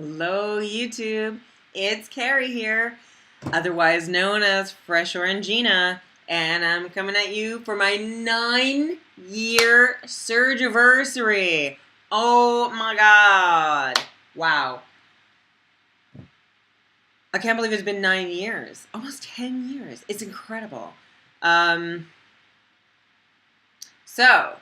Hello, YouTube. It's Carrie here, otherwise known as Fresh Orangina, and I'm coming at you for my 9-year surgiversary. Oh my God. Wow. I can't believe it's been 9 years. Almost 10 years. It's incredible. So,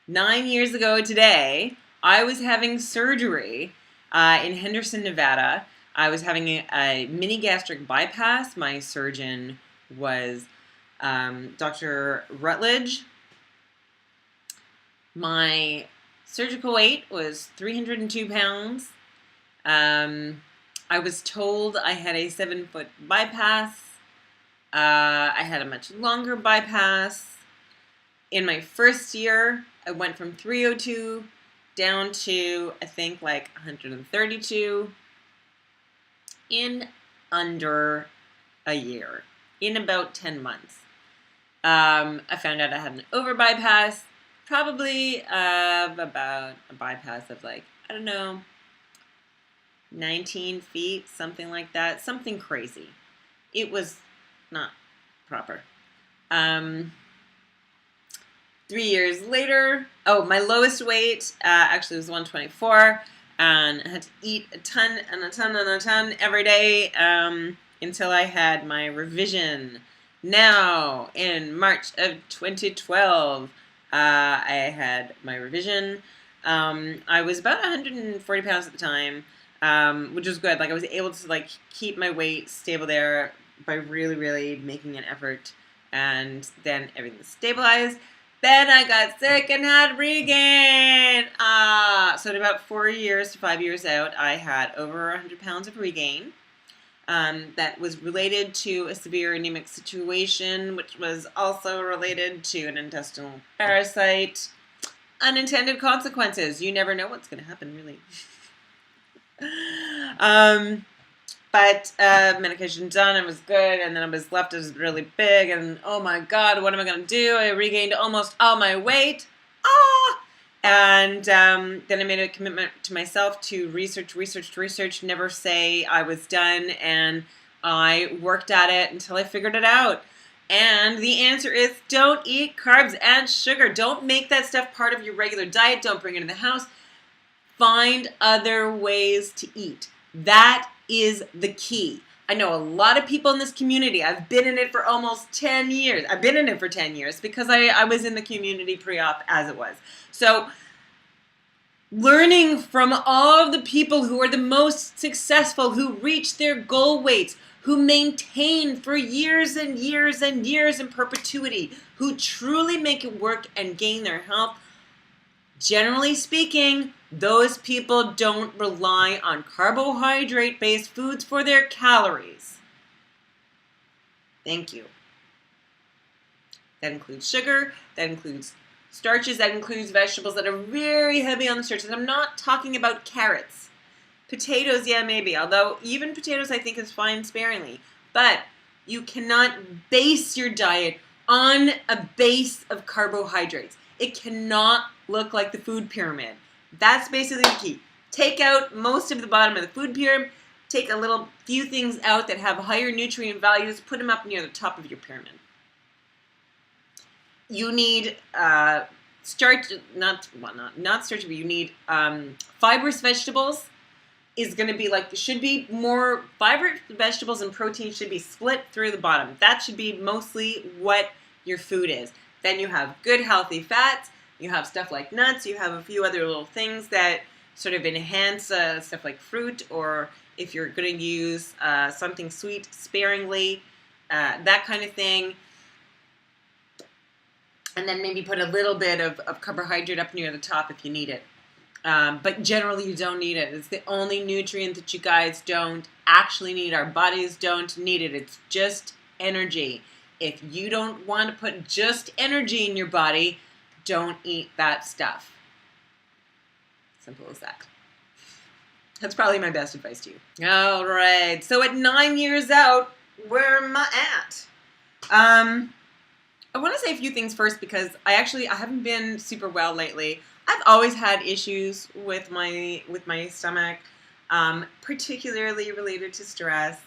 9 years ago today, I was having surgery in Henderson, Nevada. I was having a mini gastric bypass. My surgeon was Dr. Rutledge. My surgical weight was 302 pounds. I was told I had a 7-foot bypass. I had a much longer bypass. In my first year, I went from 302 down to, I think, like 132 in under a year, in about 10 months. I found out I had an over bypass, probably about a bypass of like, I don't know, 19 feet, something like that, something crazy. It was not proper. 3 years later, my lowest weight actually was 124, and I had to eat a ton and a ton and a ton every day until I had my revision. Now, in March of 2012, I had my revision. I was about 140 pounds at the time, which was good. Like, I was able to like keep my weight stable there by really, really making an effort, and then everything stabilized. Then I got sick and had regain. So at about 4 years to 5 years out, I had over 100 pounds of regain. That was related to a severe anemic situation, which was also related to an intestinal parasite. Unintended consequences. You never know what's going to happen, really. But medication done, it was good, and then I was left as really big, and oh my God, what am I going to do? I regained almost all my weight. And then I made a commitment to myself to research, never say I was done, and I worked at it until I figured it out. And the answer is don't eat carbs and sugar. Don't make that stuff part of your regular diet. Don't bring it in the house. Find other ways to eat. That is the key. I know a lot of people in this community. I've been in it for almost 10 years. I've been in it for 10 years because I was in the community pre-op as it was. So learning from all of the people who are the most successful, who reach their goal weights, who maintain for years and years and years in perpetuity, who truly make it work and gain their health. Generally speaking, those people don't rely on carbohydrate-based foods for their calories. Thank you. That includes sugar, that includes starches, that includes vegetables that are very heavy on the starches. I'm not talking about carrots. Potatoes, yeah, maybe, although even potatoes I think is fine sparingly. But you cannot base your diet on a base of carbohydrates. It cannot look like the food pyramid. That's basically the key. Take out most of the bottom of the food pyramid. Take a few things out that have higher nutrient values. Put them up near the top of your pyramid. You need starch, not starch, but you need fibrous vegetables. Is going to be like, should be more fibrous vegetables, and protein should be split through the bottom. That should be mostly what your food is. Then you have good healthy fats. You have stuff like nuts. You have a few other little things that sort of enhance stuff like fruit, or if you're going to use something sweet sparingly, that kind of thing. And then maybe put a little bit of carbohydrate up near the top if you need it. But generally you don't need it. It's the only nutrient that you guys don't actually need. Our bodies don't need it. It's just energy. If you don't want to put just energy in your body, don't eat that stuff. Simple as that. That's probably my best advice to you. All right. So at 9 years out, where am I at? I want to say a few things first because I haven't been super well lately. I've always had issues with my stomach, particularly related to stress,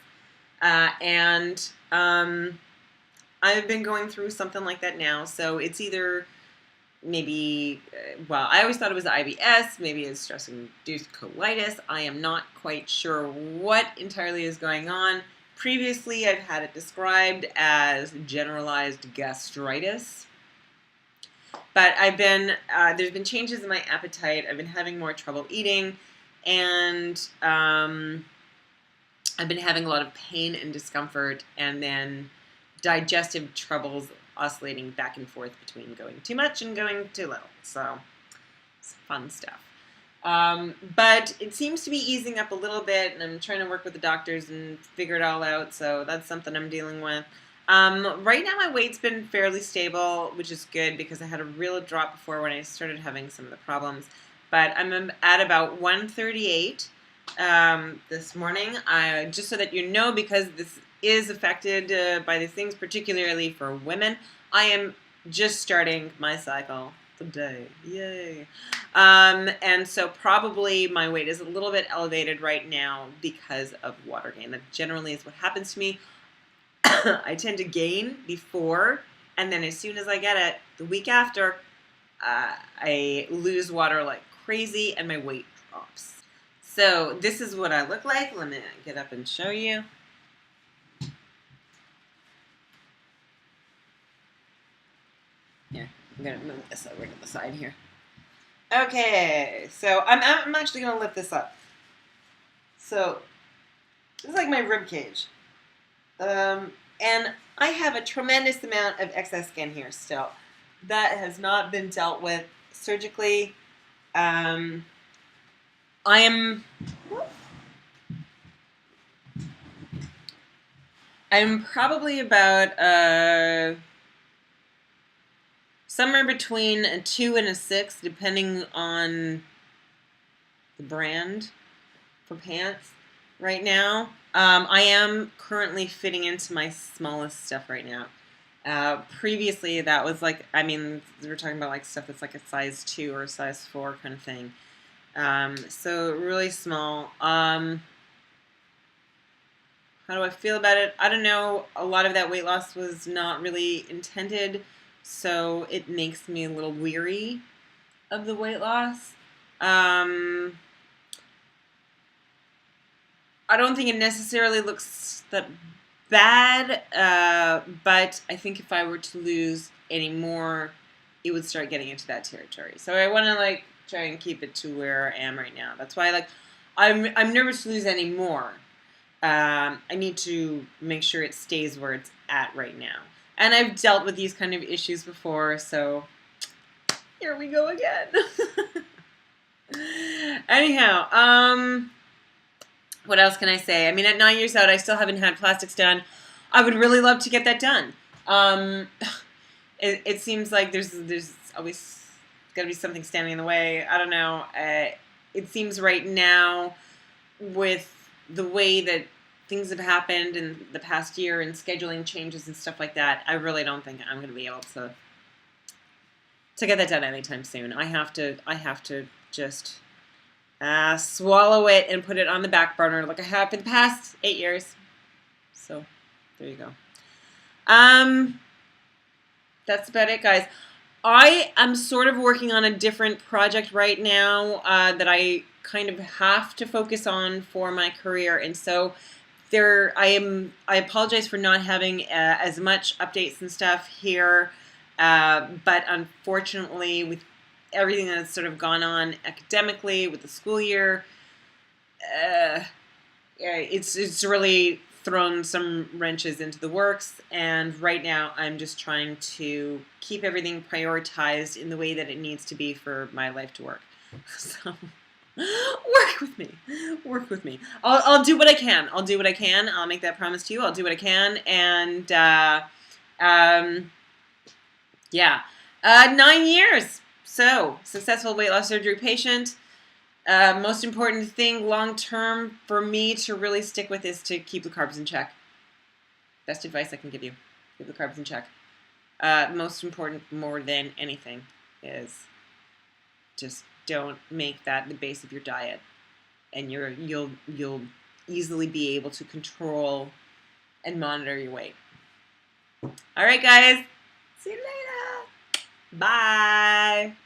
and I've been going through something like that now. So it's either maybe, well, I always thought it was IBS, maybe it's stress-induced colitis. I am not quite sure what entirely is going on. Previously, I've had it described as generalized gastritis. But there's been changes in my appetite. I've been having more trouble eating, and I've been having a lot of pain and discomfort, and then digestive troubles oscillating back and forth between going too much and going too little. So it's fun stuff. But it seems to be easing up a little bit, and I'm trying to work with the doctors and figure it all out. So that's something I'm dealing with. Right now my weight's been fairly stable, which is good because I had a real drop before when I started having some of the problems. But I'm at about 138 this morning. Just so that you know, because this is affected by these things, particularly for women, I am just starting my cycle today. Yay. And so probably my weight is a little bit elevated right now because of water gain. That generally is what happens to me. I tend to gain before, and then as soon as I get it, the week after, I lose water like crazy and my weight drops. So this is what I look like. Let me get up and show you. Here, I'm going to move this over to the side here. Okay, so I'm actually going to lift this up. So this is like my rib cage. And I have a tremendous amount of excess skin here still. That has not been dealt with surgically. I'm probably about somewhere between a 2 and a 6, depending on the brand for pants right now. I am currently fitting into my smallest stuff right now. Previously, that was like, I mean, we're talking about like stuff that's like a size 2 or a size 4 kind of thing. So really small. How do I feel about it? I don't know. A lot of that weight loss was not really intended, so it makes me a little weary of the weight loss. I don't think it necessarily looks that bad, but I think if I were to lose any more, it would start getting into that territory. So I want to like try and keep it to where I am right now. That's why I'm nervous to lose any more. I need to make sure it stays where it's at right now. And I've dealt with these kind of issues before, so here we go again. Anyhow, what else can I say? I mean, at 9 years out, I still haven't had plastics done. I would really love to get that done. It seems like there's always got to be something standing in the way. I don't know. It seems right now, with the way that things have happened in the past year and scheduling changes and stuff like that, I really don't think I'm going to be able to get that done anytime soon. I have to just swallow it and put it on the back burner like I have for the past 8 years. So there you go. That's about it, guys. I am sort of working on a different project right now that I kind of have to focus on for my career, and so I apologize for not having as much updates and stuff here, but unfortunately, with everything that's sort of gone on academically with the school year, it's really thrown some wrenches into the works, and right now I'm just trying to keep everything prioritized in the way that it needs to be for my life to work. So work with me. I'll do what I can. I'll make that promise to you. I'll do what I can, and yeah, 9 years. So successful weight loss surgery patient. Most important thing long term for me to really stick with is to keep the carbs in check. Best advice I can give you. Keep the carbs in check. Most important, more than anything, is Just don't make that the base of your diet, and you'll easily be able to control and monitor your weight. All right, guys. See you later. Bye.